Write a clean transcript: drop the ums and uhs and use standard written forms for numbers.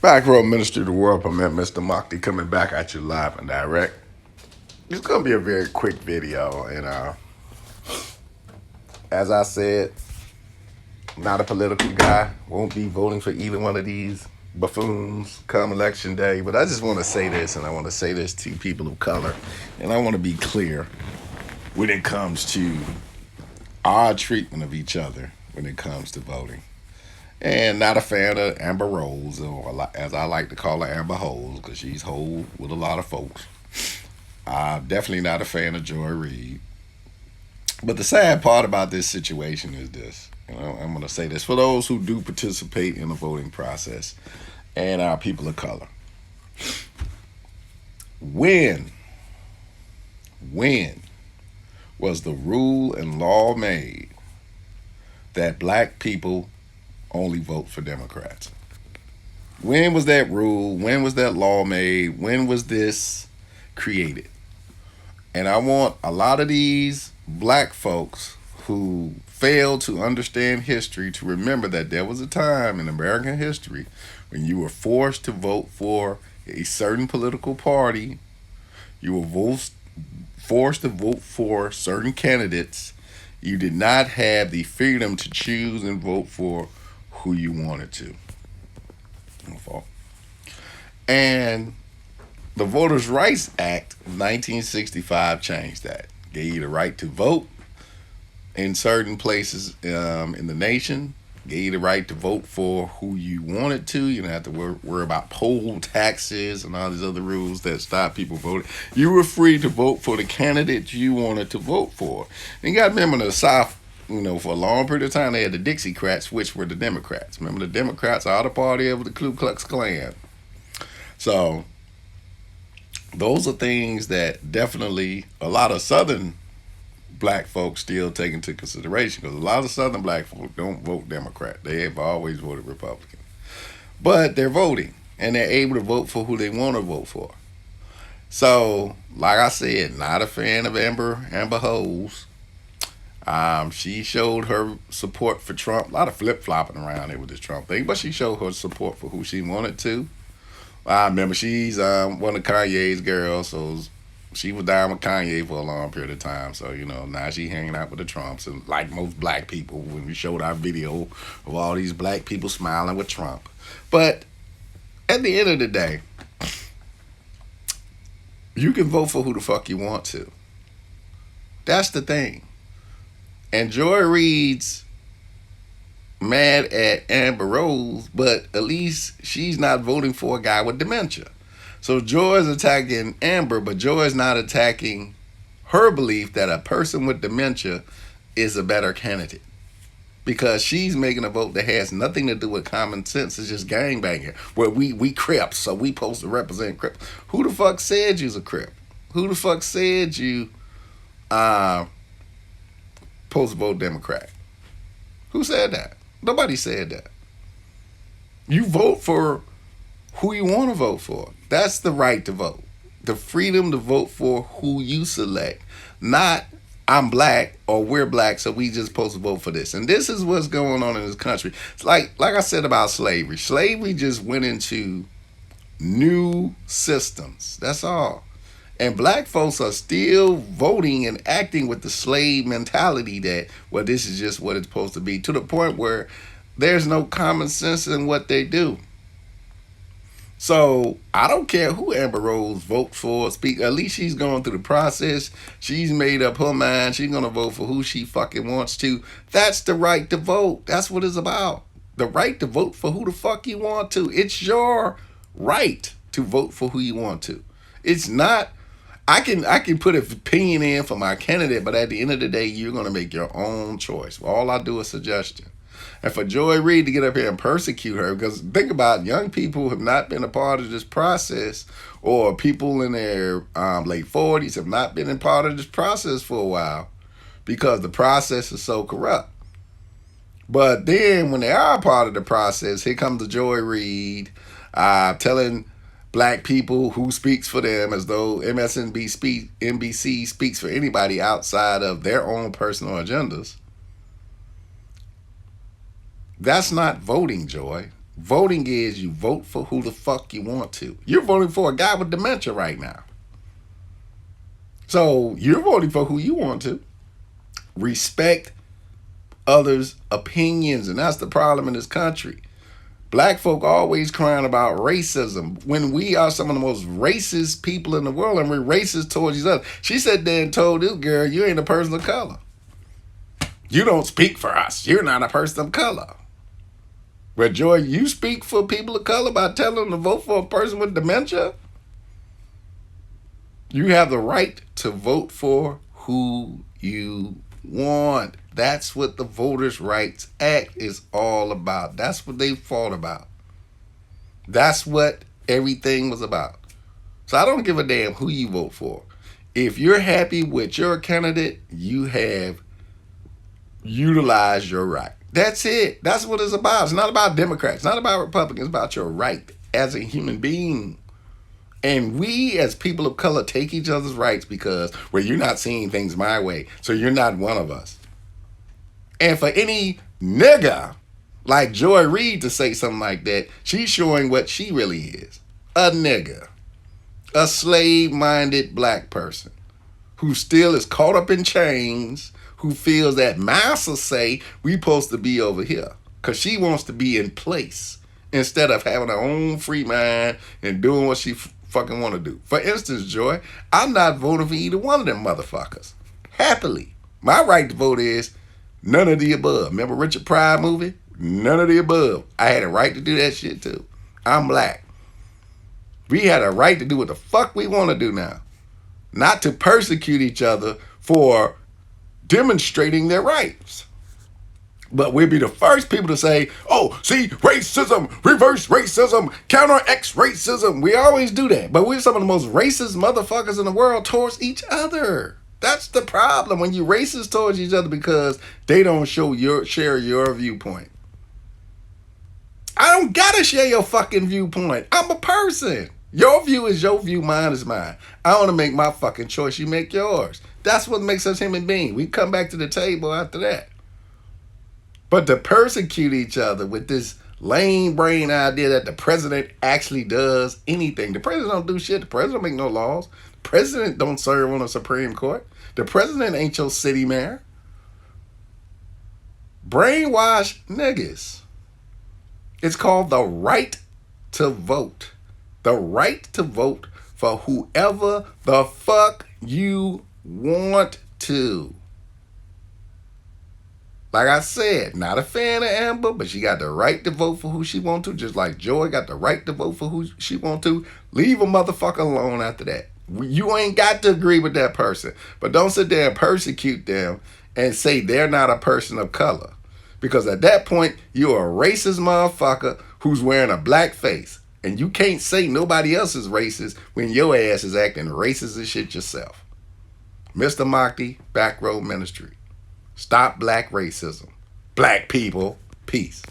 Back row Ministry of the World Permit, Mr. Mukti coming back at you live and direct. It's going to be a very quick video. And as I said, not a political guy. Won't be voting for either one of these buffoons come election day. But I just want to say this, and I want to say this to people of color. And I want to be clear when it comes to our treatment of each other when it comes to voting. And not a fan of Amber Rose, or as I like to call her, Amber Holes, because she's whole with a lot of folks. Definitely not a fan of Joy Reid. But the sad part about this situation is this. I'm going to say this for those who do participate in the voting process and our people of color. When was the rule and law made that black people only vote for Democrats? When was that rule? When was that law made? When was this created? And I want a lot of these black folks who fail to understand history to remember that there was a time in American history when you were forced to vote for a certain political party. You were forced to vote for certain candidates. You did not have the freedom to choose and vote for who you wanted to. And the Voters' Rights Act of 1965 changed that. Gave you the right to vote in certain places in the nation. Gave you the right to vote for who you wanted to. You don't have to worry about poll taxes and all these other rules that stop people voting. You were free to vote for the candidate you wanted to vote for. And you got to remember, in the South, for a long period of time, they had the Dixiecrats, which were the Democrats. Remember, the Democrats are the party of the Ku Klux Klan. So those are things that definitely a lot of Southern black folks still take into consideration, because a lot of Southern black folks don't vote Democrat. They have always voted Republican. But they're voting, and they're able to vote for who they want to vote for. So, like I said, not a fan of Amber Holes. She showed her support for Trump. A lot of flip-flopping around there with this Trump thing, but she showed her support for who she wanted to. I remember she's one of Kanye's girls, so she was down with Kanye for a long period of time. So, now she hanging out with the Trumps. And like most black people, when we showed our video of all these black people smiling with Trump. But at the end of the day, you can vote for who the fuck you want to. That's the thing. And Joy Reid's mad at Amber Rose, but at least she's not voting for a guy with dementia. So Joy is attacking Amber, but Joy is not attacking her belief that a person with dementia is a better candidate, because she's making a vote that has nothing to do with common sense. It's just gangbanging. Where we Crips, so we supposed to represent Crips. Who the fuck said you's a Crip? Who the fuck said you supposed to vote Democrat? Who said that? Nobody said that. You vote for who you want to vote for. That's the right to vote. The freedom to vote for who you select. Not, I'm black or we're black, so we just supposed to vote for this. And this is what's going on in this country. It's like I said about slavery. Slavery just went into new systems. That's all. And black folks are still voting and acting with the slave mentality that, well, this is just what it's supposed to be, to the point where there's no common sense in what they do. So I don't care who Amber Rose votes for. At least she's going through the process. She's made up her mind. She's going to vote for who she fucking wants to. That's the right to vote. That's what it's about. The right to vote for who the fuck you want to. It's your right to vote for who you want to. It's not, I can put an opinion in for my candidate, but at the end of the day, you're going to make your own choice. All I do is suggestion. And for Joy Reid to get up here and persecute her, because think about it, young people who have not been a part of this process, or people in their late 40s have not been a part of this process for a while, because the process is so corrupt. But then when they are a part of the process, here comes the Joy Reid telling black people who speaks for them, as though NBC speaks for anybody outside of their own personal agendas. That's not voting, Joy. Voting is you vote for who the fuck you want to. You're voting for a guy with dementia right now. So you're voting for who you want to. Respect others' opinions, and that's the problem in this country. Black folk always crying about racism when we are some of the most racist people in the world, and we're racist towards each other. She sat there and told this girl, you ain't a person of color. You don't speak for us. You're not a person of color. But Joy, you speak for people of color by telling them to vote for a person with dementia? You have the right to vote for who you want. That's what the Voters' Rights Act is all about. That's what they fought about. That's what everything was about. So I don't give a damn who you vote for. If you're happy with your candidate, you have utilized your right. That's it. That's what it's about. It's not about Democrats. It's not about Republicans. It's about your right as a human being. And we as people of color take each other's rights because, well, you're not seeing things my way, so you're not one of us. And for any nigga like Joy Reid to say something like that, she's showing what she really is. A nigga. A slave-minded black person who still is caught up in chains, who feels that massa say we supposed to be over here because she wants to be in place instead of having her own free mind and doing what she fucking want to do. For instance, Joy, I'm not voting for either one of them motherfuckers. Happily. My right to vote is none of the above. Remember Richard Pryor movie? None of the above. I had a right to do that shit too. I'm black. We had a right to do what the fuck we want to do now. Not to persecute each other for demonstrating their rights. But we'll be the first people to say, oh, see, racism, reverse racism, counter X racism. We always do that. But we're some of the most racist motherfuckers in the world towards each other. That's the problem when you racist towards each other because they don't share your viewpoint. I don't gotta share your fucking viewpoint. I'm a person. Your view is your view, mine is mine. I want to make my fucking choice, you make yours. That's what makes us human beings. We come back to the table after that. But to persecute each other with this lame brain idea that the president actually does anything. The president don't do shit. The president don't make no laws. The president don't serve on the Supreme Court. The president ain't your city mayor. Brainwash niggas. It's called the right to vote. The right to vote for whoever the fuck you want to. Like I said, not a fan of Amber, but she got the right to vote for who she want to, just like Joy got the right to vote for who she want to. Leave a motherfucker alone after that. You ain't got to agree with that person, but don't sit there and persecute them and say they're not a person of color. Because at that point, you're a racist motherfucker who's wearing a black face. And you can't say nobody else is racist when your ass is acting racist as shit yourself. Mr. Mahdi, Back Row Ministry. Stop black racism. Black people, peace.